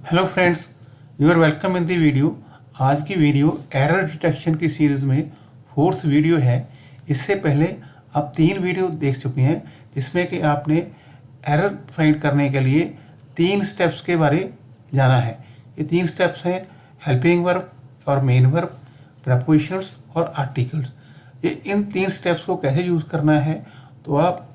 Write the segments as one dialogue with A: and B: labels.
A: Hello friends, you are welcome in the video. आज की video error detection की series में फोर्थ वीडियो है। इससे पहले आप 3 वीडियो देख चुके हैं जिसमें कि आपने एरर फाइंड करने के लिए 3 स्टेप्स के बारे जाना है। ये 3 स्टेप्स हैं हेल्पिंग वर्ब और मेन वर्ब, प्रपोजिशंस और आर्टिकल्स। ये इन 3 स्टेप्स को कैसे यूज़ करना है, तो आप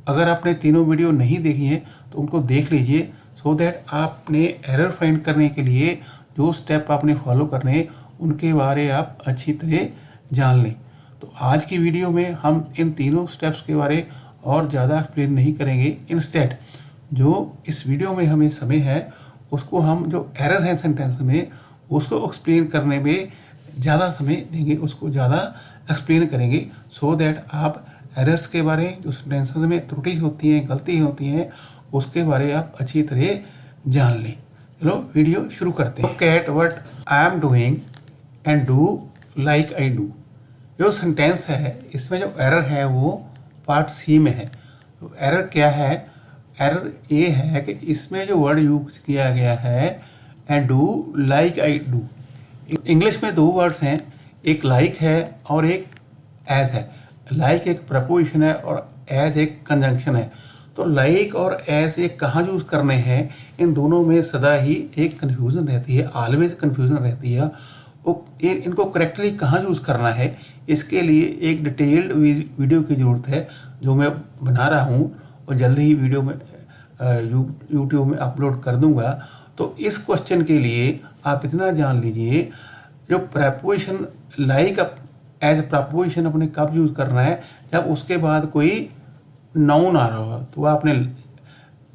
A: अगर आपने तीनों वीडियो नहीं देखी हैं तो उनको देख लीजिए, सो दैट आपने एरर फाइंड करने के लिए जो स्टेप आपने फॉलो करने हैं उनके बारे आप अच्छी तरह जान लें। तो आज की वीडियो में हम इन तीनों स्टेप्स के बारे और ज़्यादा एक्सप्लेन नहीं करेंगे। इंस्टेड जो इस वीडियो में हमें समय है उसको हम जो एरर है सेंटेंस में उसको एक्सप्लेन करने में ज़्यादा समय देंगे, उसको ज़्यादा एक्सप्लेन करेंगे, सो दैट आप एरर्स के बारे, जो सेंटेंसेस में त्रुटि होती हैं, गलती होती हैं, उसके बारे आप अच्छी तरह जान लें। चलो वीडियो शुरू करते हैं। Look at what I am doing and do like I do. जो सेंटेंस है इसमें जो एरर है वो पार्ट सी में है। तो एरर क्या है? एरर ये है कि इसमें जो वर्ड यूज किया गया है and do like I do. English में 2 वर्ड्स हैं, एक लाइक है और एक एज है। लाइक एक प्रपोजिशन है और एज एक कंजंक्शन है। तो लाइक और एज ये कहाँ यूज़ करने हैं, इन दोनों में सदा ही एक कन्फ्यूज़न रहती है, ऑलवेज कन्फ्यूज़न रहती है। वो इनको करेक्टली कहाँ यूज़ करना है, इसके लिए एक डिटेल्ड वीडियो की ज़रूरत है जो मैं बना रहा हूँ और जल्दी ही वीडियो में यूट्यूब में अपलोड कर दूँगा। तो इस क्वेश्चन के लिए आप इतना जान लीजिए, जो preposition like as a preposition अपने कब यूज़ करना है, जब उसके बाद कोई नाउन आ रहा होगा तो आपने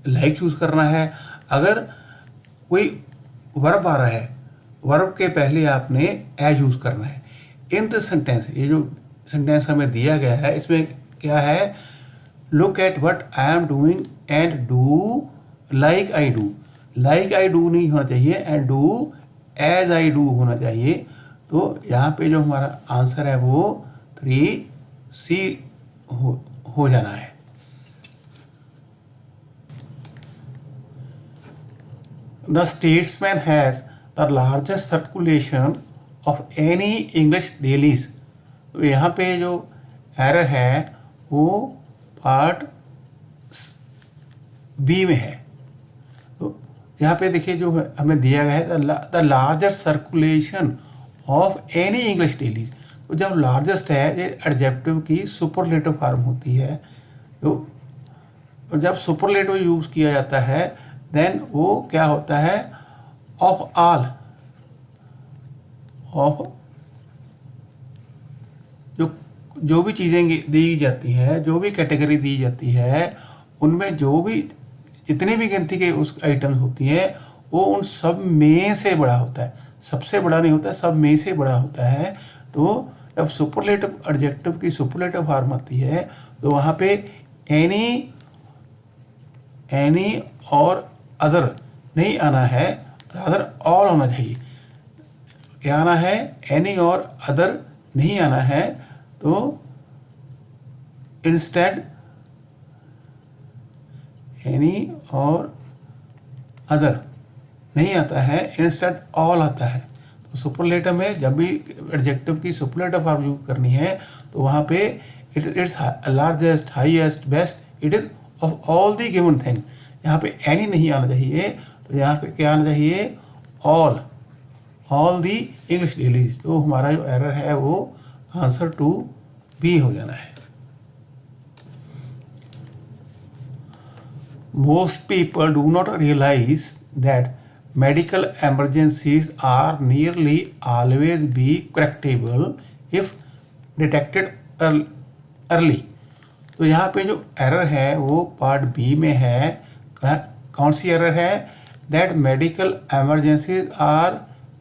A: लाइक चूज़ करना है। अगर कोई वर्ब आ रहा है, वर्ब के पहले आपने एज यूज़ करना है। इन द सेंटेंस, ये जो सेंटेंस हमें दिया गया है इसमें क्या है, look at what I am doing and do like I do. Like I do नहीं होना चाहिए, and do as I do होना चाहिए। तो यहाँ पे जो हमारा आंसर है वो 3C हो जाना है। The statesman has the largest circulation of any English dailies। तो यहाँ पे जो एरर है वो पार्ट बी में है। तो यहाँ पे देखिए जो हमें दिया गया है the largest circulation of any English dailies. तो जब लार्जेस्ट है ये एडजेक्टिव की सुपरलेटिव फॉर्म होती है। तो जब सुपरलेटिव यूज़ किया जाता है देन वो क्या होता है, ऑफ ऑल, ऑफ जो भी चीज़ें दी जाती है, जो भी कैटेगरी दी जाती है, उनमें जो भी जितनी भी गिनती के उस आइटम्स होती हैं वो उन सब में से बड़ा होता है। सबसे बड़ा नहीं होता, सब में से बड़ा होता है। तो जब सुपरलेटिव एडजेक्टिव की सुपरलेटिव फॉर्म आती है तो वहाँ पे एनी और अदर नहीं आना है, रादर ऑल होना चाहिए। क्या आना है, एनी और अदर नहीं आना है। तो इंस्टेड एनी और अदर नहीं आता है, इंस्टेड ऑल आता है। तो सुपरलेटिव में जब भी एडजेक्टिव की सुपरलेटिव फॉर्म यूज करनी है तो वहाँ पे its largest, highest, best, it is of all the given thing. यहाँ पे एनी नहीं आना चाहिए, तो यहाँ पे क्या आना चाहिए, ऑल दी इंग्लिश डेलीज। तो हमारा जो एरर है वो आंसर 2B हो जाना है। Most people do not realize that medical emergencies are nearly always be correctable if detected early। तो यहाँ पे जो एरर है वो पार्ट बी में है। कौन सी एरर है, that medical emergencies are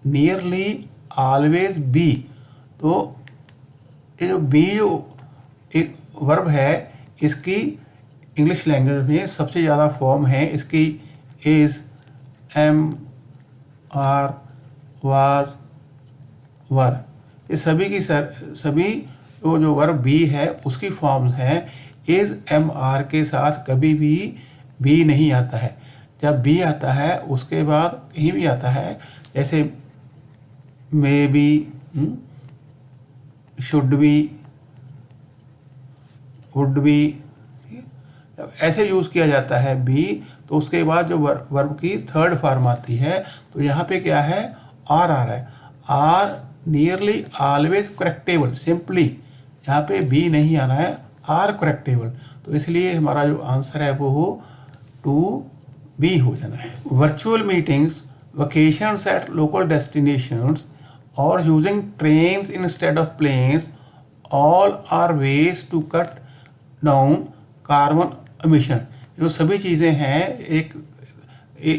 A: nearly always be. तो ये जो बी जो एक वर्ब है इसकी इंग्लिश लैंग्वेज में सबसे ज़्यादा फॉर्म है इसकी इज, एम, आर, वाज, वर। ये सभी वो जो वर्ब बी है उसकी फॉर्म है। इज, एम, आर के साथ कभी भी बी नहीं आता है। जब बी आता है उसके बाद कहीं भी आता है, जैसे may be, should be, would be, जब ऐसे यूज़ किया जाता है बी, तो उसके बाद जो वर्ब की थर्ड फॉर्म आती है, तो यहाँ पे क्या है, आर आ रहा है। आर नियरली ऑलवेज करेक्टेबल, सिंपली यहाँ पे बी नहीं आना है, आर करेक्टेबल। तो इसलिए हमारा जो आंसर है वो 2B हो जाना है। Virtual meetings, vacations at local destinations और using trains instead of planes all are ways to cut down carbon emission. जो सभी चीज़ें हैं एक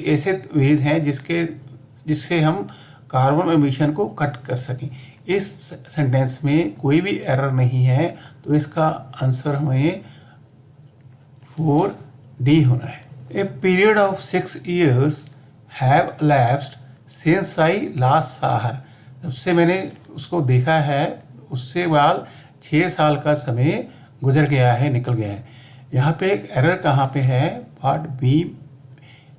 A: ऐसे वेज हैं जिससे हम कार्बन एमिशन को कट कर सकें। इस सेंटेंस में कोई भी एरर नहीं है, तो इसका आंसर हमें 4D होना है। A period of 6 years have elapsed since I last saw her। जब से मैंने उसको देखा है उससे बाद 6 साल का समय गुजर गया है, निकल गया है। यहाँ पे एक एरर कहाँ पे है, पार्ट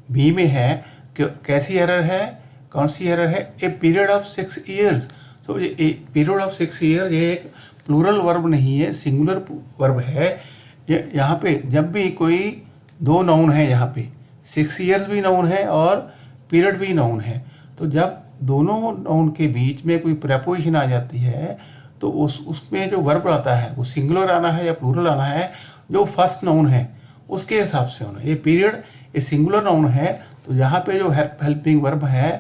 A: बी में है। कैसी एरर है, कौन सी एरर है, ए पीरियड ऑफ 6 years। तो ये पीरियड ऑफ 6 years ये एक प्लूरल वर्ब नहीं है, सिंगुलर वर्ब है। यहाँ पे जब भी कोई दो नाउन है, यहाँ पे 6 years भी नाउन है और पीरियड भी नाउन है, तो जब दोनों नाउन के बीच में कोई प्रेपोजिशन आ जाती है तो उसमें जो वर्ब आता है वो सिंगुलर आना है या प्लूरल आना है, जो फर्स्ट नाउन है उसके हिसाब से होना है। ये पीरियड ये सिंगुलर नाउन है, तो यहाँ पे जो हेल्पिंग वर्ब है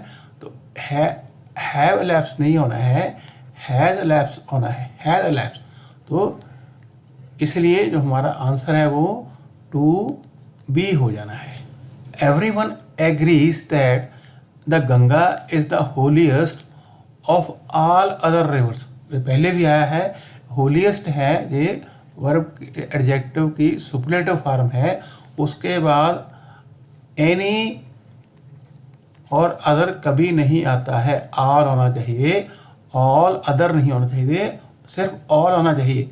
A: तो हैव elapsed नहीं होना है, हैज elapsed होना है, हैज elapsed। तो इसलिए जो हमारा आंसर है वो 2B हो जाना है। Everyone agrees that the Ganga is the holiest of all other rivers। पहले भी आया है, होलीएस्ट है, ये वर्ब एडजेक्टिव की सुपरलेटिव फॉर्म है। उसके बाद एनी और अदर कभी नहीं आता है, ऑल होना चाहिए, ऑल अदर नहीं होना चाहिए, सिर्फ ऑल होना चाहिए।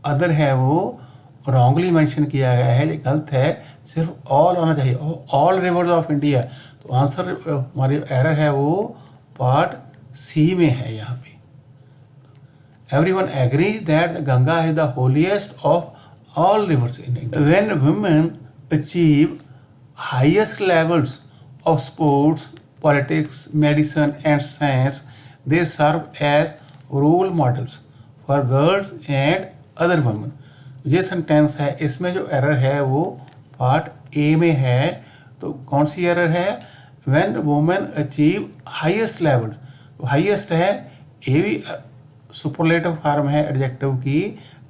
A: अदर है वो रॉन्गली मेंशन किया गया है, ये गलत है, सिर्फ ऑल होना चाहिए, ऑल रिवर्स ऑफ इंडिया। तो आंसर हमारी एरर है वो पार्ट सी में है। यहाँ पे everyone agrees that the Ganga is the holiest of all rivers in India। When women achieve highest levels of sports, politics, medicine and science, they serve as role models for girls and other women। ये sentence है, इसमें जो error है वो part A में है। तो कौन सी एरर है, when women achieve highest levels। तो हाईएस्ट है, ये भी सुपरलेटिव फॉर्म है एडजेक्टिव की।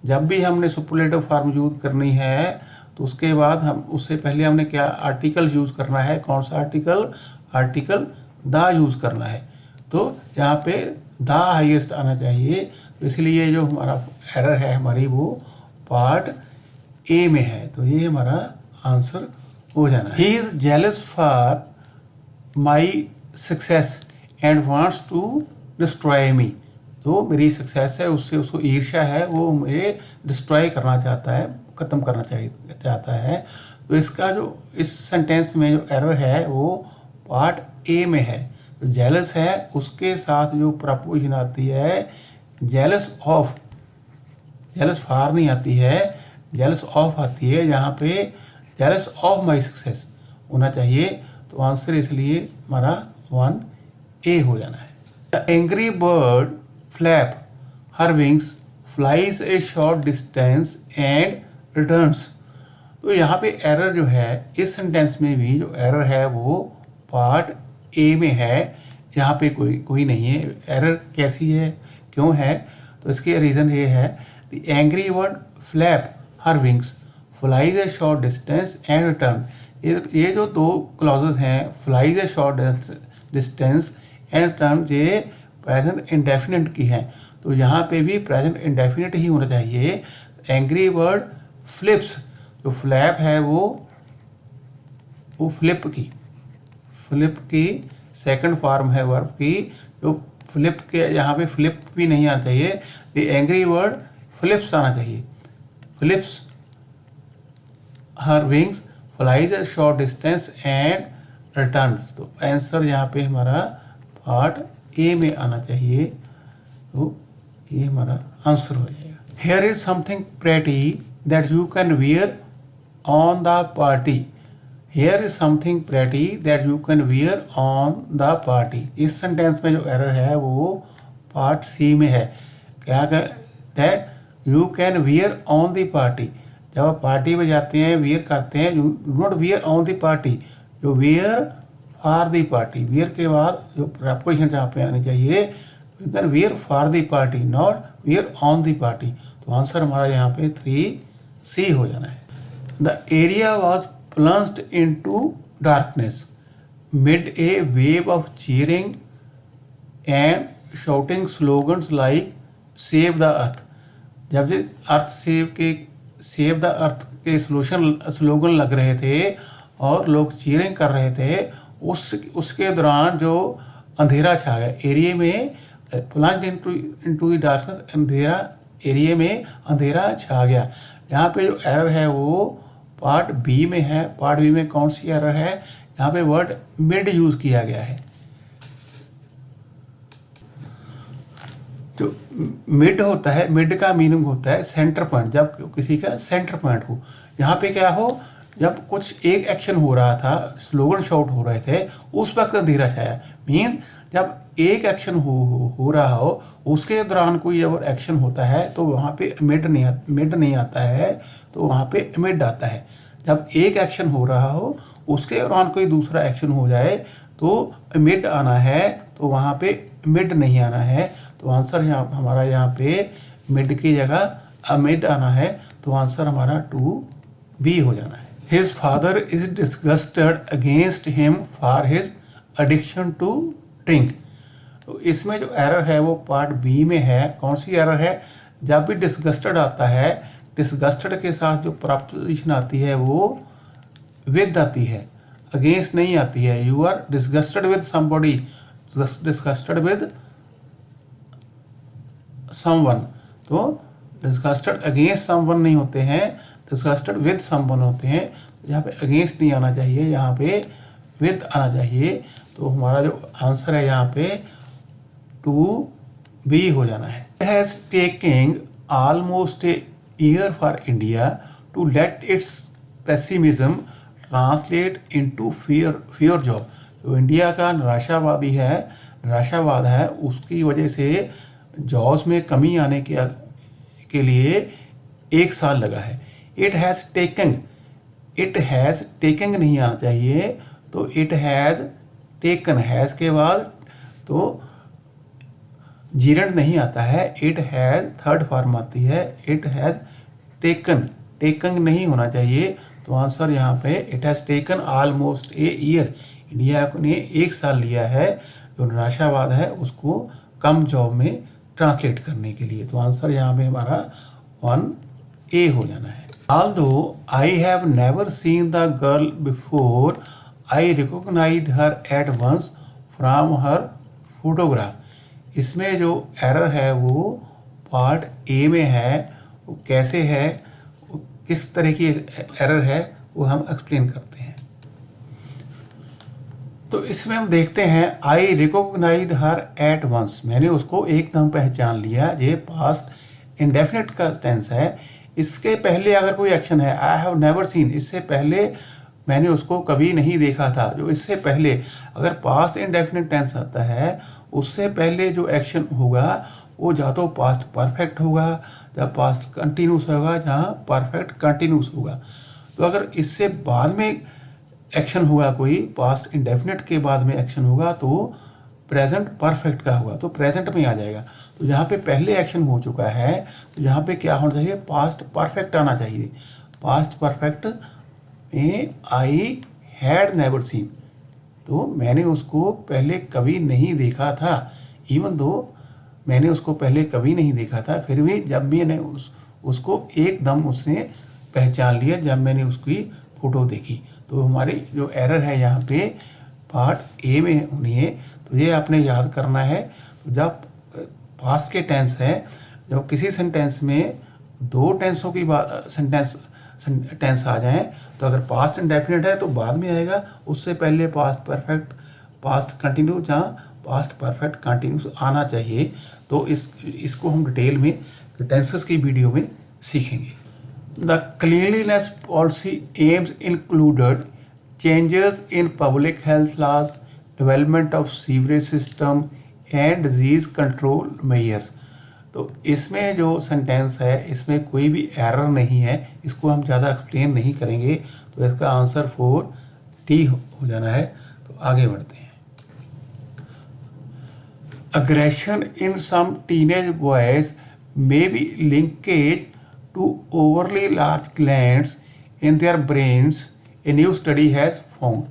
A: जब भी हमने सुपरलेटिव फॉर्म यूज करनी है तो उसके बाद हम उससे पहले हमने क्या आर्टिकल यूज करना है, कौन सा आर्टिकल द यूज करना है। तो यहाँ पे द हाईएस्ट आना चाहिए, तो इसलिए जो हमारा एरर है हमारी वो पार्ट ए में है। तो ये हमारा आंसर हो जाना है। He is jealous for my success and wants to destroy me. तो मेरी सक्सेस है उससे उसको ईर्ष्या है, वो मुझे डिस्ट्रॉय करना चाहता है, ख़त्म करना चाहता है। तो इसका जो इस सेंटेंस में जो एरर है वो पार्ट ए में है। तो जेलस है उसके साथ जो प्रपोजिशन आती है जेलस ऑफ, जेलस फॉर नहीं आती है, जेलस ऑफ आती है। यहाँ पे जेलस ऑफ माई सक्सेस होना चाहिए। तो आंसर इसलिए हमारा 1A हो जाना है। The angry bird flap her wings, flies a short distance and returns। तो यहाँ पे एरर जो है इस सेंटेंस में भी जो एरर है वो पार्ट ए में है। यहाँ पे कोई नहीं है। एरर कैसी है, क्यों है, तो इसके रीज़न ये है, the angry bird flap her wings, flies A short distance and return. ये जो दो क्लॉजेस हैं, flies A short distance and return, ये प्रेजेंट इंडेफिनिट की है। तो यहाँ पे भी प्रेजेंट इंडेफिनिट ही होना चाहिए। एंग्री बर्ड फ्लिप्स, जो फ्लैप है वो फ्लिप की सेकंड फॉर्म है वर्ब की। जो फ्लिप के यहाँ पे फ्लिप भी नहीं आना चाहिए, द एंग्री बर्ड फ्लिप्स आना चाहिए। Flips her wings, flies a short distance and return. तो आंसर यहाँ पे हमारा पार्ट ए में आना चाहिए, तो ये हमारा आंसर हो जाएगा। Here is something pretty that you can wear on the party. Here is something pretty that you can wear on the party. इस सेंटेंस में जो एरर है वो पार्ट सी में है। क्या that you can wear on the party. जब आप पार्टी में जाते हैं, वियर करते हैं, you not wear on the party, जो wear for the party. Wear के बाद जो प्रपोजिशन जहाँ पे आनी चाहिए, you can wear for the party, not wear on the party. तो आंसर हमारा यहाँ पे 3C हो जाना है। The area was plunged into darkness mid a wave of cheering and shouting slogans like save the earth. जब जिस earth save the earth के स्लोगन लग रहे थे और लोग चीयरिंग कर रहे थे, उसके दौरान जो अंधेरा छा गया एरिया में, प्लंज्ड इनटू द डार्कनेस, अंधेरा एरिया में अंधेरा छा गया। यहाँ पे जो एरर है वो पार्ट बी में है। पार्ट बी में कौन सी एरर है? यहाँ पे वर्ड मिड यूज किया गया है। जो मिड होता है, मिड का मीनिंग होता है सेंटर पॉइंट, जब किसी का सेंटर पॉइंट हो। यहाँ पे क्या हो, जब कुछ एक एक्शन हो रहा था, स्लोगन शाउट हो रहे थे, उस वक्त अंधेरा छाया। मीन्स जब एक एक्शन हो रहा हो, उसके दौरान कोई और एक्शन होता है तो वहाँ पे मिड नहीं आता है, तो वहाँ पे मिड आता है। जब एक एक्शन हो रहा हो, उसके दौरान कोई दूसरा एक्शन हो जाए तो मिड आना है, तो वहाँ पे मिड नहीं आना है। तो आंसर हमारा यहाँ पे मिड की जगह मिड आना है, तो आंसर हमारा 2B हो जाना है। His father is disgusted against him for his addiction to drink. तो इसमें जो एरर है वो पार्ट बी में है। कौन सी एरर है? जब भी डिस्गस्टेड आता है, डिस्गस्टेड के साथ जो प्रपोजिशन आती है वो विद आती है, अगेंस्ट नहीं आती है। You are disgusted with somebody, disgusted with someone. तो डिस्गस्टेड अगेंस्ट समवन नहीं होते हैं, डिस्गस्टेड विद समवन होते हैं। तो यहाँ पे अगेंस्ट नहीं आना चाहिए, यहाँ पे विद आना चाहिए। तो हमारा जो आंसर है यहाँ पे 2B हो जाना है। Has taking almost a year for India to let its pessimism translate into fear job. जो इंडिया का निराशावाद है, उसकी वजह से जॉब्स में कमी आने के लिए 1 साल लगा है। इट हैज़ टेकन नहीं आना चाहिए, तो इट हैज़ टेकन, हैज़ के बाद तो जीरंड नहीं आता है, इट हैज़ थर्ड फॉर्म आती है। इट हैज़ टेकन नहीं होना चाहिए, तो आंसर यहाँ पे it has taken almost a year. India ने 1 साल लिया है जो निराशावाद है उसको कम जॉब में ट्रांसलेट करने के लिए। तो आंसर यहाँ पे हमारा 1A हो जाना है। Although I have never seen the girl before, I recognize her at once from her photograph. इसमें जो एरर है वो पार्ट ए में है। वो कैसे है, किस तरह की एरर है, वो हम एक्सप्लेन करते हैं। तो इसमें हम देखते हैं I recognise her at once, मैंने उसको एकदम पहचान लिया। ये पास्ट इंडेफिनिट का टेंस है। इसके पहले अगर कोई एक्शन है, आई हैव नेवर सीन, इससे पहले मैंने उसको कभी नहीं देखा था। जो इससे पहले अगर पास्ट इंडेफिनिट टेंस आता है, उससे पहले जो एक्शन होगा वो या तो पास्ट परफेक्ट होगा या पास्ट कंटिन्यूस होगा, जहाँ परफेक्ट कंटिन्यूस होगा। तो अगर इससे बाद में एक्शन होगा, कोई पास्ट इंडेफिनिट के बाद में एक्शन होगा, तो प्रेजेंट परफेक्ट का होगा, तो प्रेजेंट में आ जाएगा। तो यहाँ पे पहले एक्शन हो चुका है, तो यहाँ पे क्या होना चाहिए, पास्ट परफेक्ट आना चाहिए। पास्ट परफेक्ट में आई हैड नेवर सीन, तो मैंने उसको पहले कभी नहीं देखा था। इवन दो मैंने उसको पहले कभी नहीं देखा था, फिर भी जब मैंने उसको एकदम उसने पहचान लिया जब मैंने उसकी फ़ोटो देखी। तो हमारी जो एरर है यहाँ पे पार्ट ए में होनी है। तो ये आपने याद करना है। तो जब पास्ट के टेंस है, जब किसी सेंटेंस में 2 टेंसों की बात टेंस आ जाएं। तो अगर पास्ट इंडेफिनिट है तो बाद में आएगा, उससे पहले पास्ट परफेक्ट, पास्ट कंटिन्यूस, जहाँ पास्ट परफेक्ट कंटिन्यूस आना चाहिए। तो इसको हम डिटेल में टेंसेस की वीडियो में सीखेंगे। The cleanliness policy aims included changes in public health laws, development of sewerage system and disease control measures. तो इसमें जो सेंटेंस है इसमें कोई भी एरर नहीं है, इसको हम ज़्यादा एक्सप्लेन नहीं करेंगे। तो इसका आंसर 4D हो जाना है। तो आगे बढ़ते हैं। Aggression in some teenage boys may be linkage to overly large glands in their brains, a new study has found।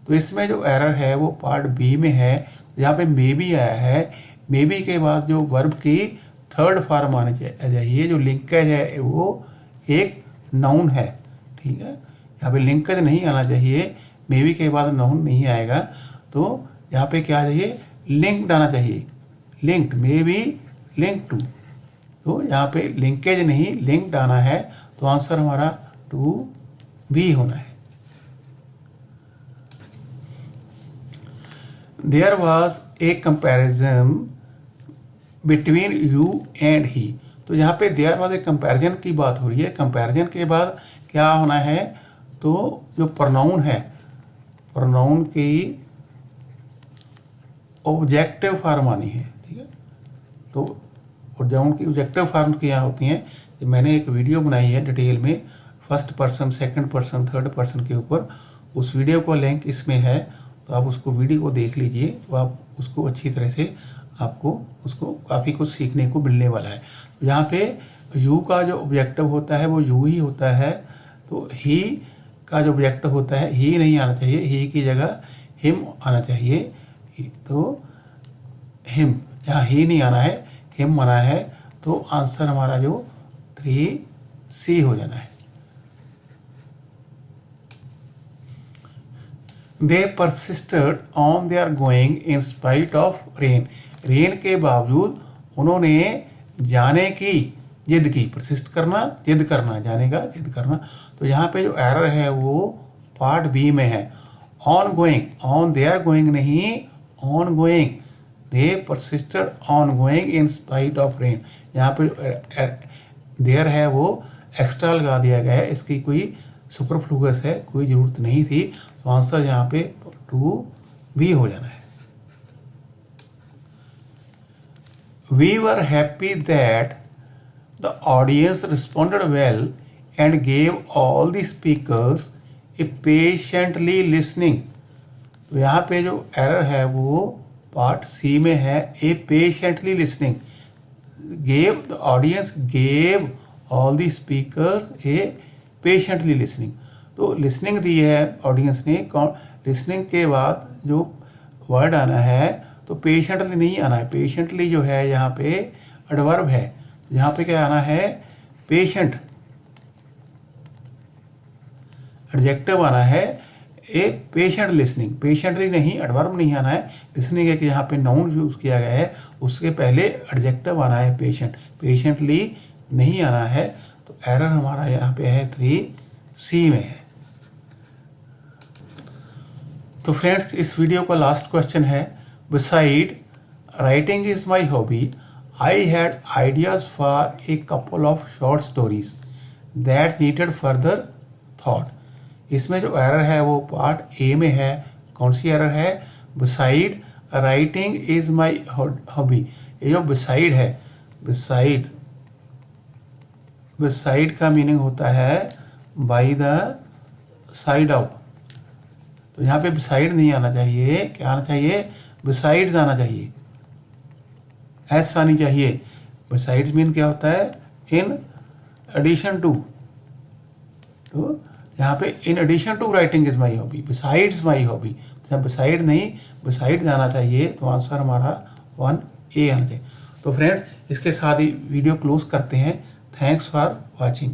A: तो इसमें जो एरर है वो पार्ट बी में है। यहाँ पे मे बी आया है, मे बी के बाद जो वर्ब की थर्ड फॉर्म आनी चाहिए, जो लिंकेज है वो एक नाउन है, ठीक है। यहाँ पे लिंकेज नहीं आना चाहिए, मे बी के बाद नाउन नहीं आएगा। तो यहाँ पे क्या चाहिए, लिंक्ड आना चाहिए, linked, may be link to. तो यहाँ पे लिंकेज नहीं लिंक्ड आना है। तो आंसर हमारा 2B होना है। There was a comparison between you and he. तो यहाँ पे देयर वॉज ए कंपेरिजन की बात हो रही है। कंपेरिजन के बाद क्या होना है, तो जो प्रोनाउन है, प्रोनाउन की ऑब्जेक्टिव फॉर्म आनी है, ठीक है। तो और जो उनकी ऑब्जेक्टिव फॉर्म क्या होती हैं, तो मैंने एक वीडियो बनाई है डिटेल में, first person, second person, third person के ऊपर। उस वीडियो का लिंक इसमें है, तो आप उसको वीडियो को देख लीजिए। तो आप उसको अच्छी तरह से, आपको उसको काफ़ी कुछ सीखने को मिलने वाला है। यहाँ पे यू का जो ऑब्जेक्टिव होता है वो यू ही होता है। तो ही का जो ऑब्जेक्टिव होता है, ही नहीं आना चाहिए, ही की जगह हिम आना चाहिए। तो हिम, यहाँ ही नहीं आना है, हिम आना है। तो आंसर हमारा जो 3C हो जाना है। They persisted on their going in spite of rain। Rain के बावजूद उन्होंने जाने की जिद की। परसिस्ट करना, जिद करना, जाने का जिद करना। तो यहाँ पे जो एरर है वो पार्ट बी में है। On going, on they are going नहीं, on going, they persisted on going in spite of rain. यहाँ पे देयर है वो एक्स्ट्रा लगा दिया गया है, इसकी कोई सुपरफ्लूगस है, कोई ज़रूरत नहीं थी। तो आंसर यहाँ पे 2B हो जाना है। We were happy that the audience responded well and gave all the speakers a patiently listening। तो यहाँ पे जो एरर है वो पार्ट सी में है, a patiently listening. Gave, the audience gave all the speakers a patiently listening. तो listening दी है ऑडियंस ने। लिसनिंग के बाद जो वर्ड आना है तो पेशेंटली नहीं आना है। पेशेंटली जो है यहाँ पे एडवर्ब है, यहाँ पे क्या आना है, पेशेंट। एडजेक्टिव आना है ए पेशेंट लिसनिंग। पेशेंटली नहीं, एडवर्ब नहीं आना है। लिसनिंग है कि यहाँ पे नाउन यूज़ किया गया है, उसके पहले एडजेक्टिव आना है पेशेंट, पेशेंटली नहीं आना है। तो एरर हमारा यहाँ पे है 3C में है। तो फ्रेंड्स, इस वीडियो का लास्ट क्वेश्चन है, beside writing is my hobby, I had ideas for a couple of short stories that needed further thought. इसमें जो एरर है वो पार्ट ए में है। कौन सी एरर है, beside writing is my hobby. ये जो बिसाइड है, बिसाइड, बिसाइड का मीनिंग होता है बाई द साइड ऑफ। तो यहाँ पे बिसाइड नहीं आना चाहिए, क्या आना चाहिए, बिसाइड्स आना चाहिए, एस आनी चाहिए। बिसाइड्स मीन क्या होता है, इन एडिशन टू। तो यहाँ पे in addition to writing is my hobby, besides my hobby. तो बिसाइड नहीं, बिसाइड जाना चाहिए। तो आंसर हमारा 1A आना चाहिए। तो फ्रेंड्स, इसके साथ ही वीडियो क्लोज करते हैं। Thanks for watching.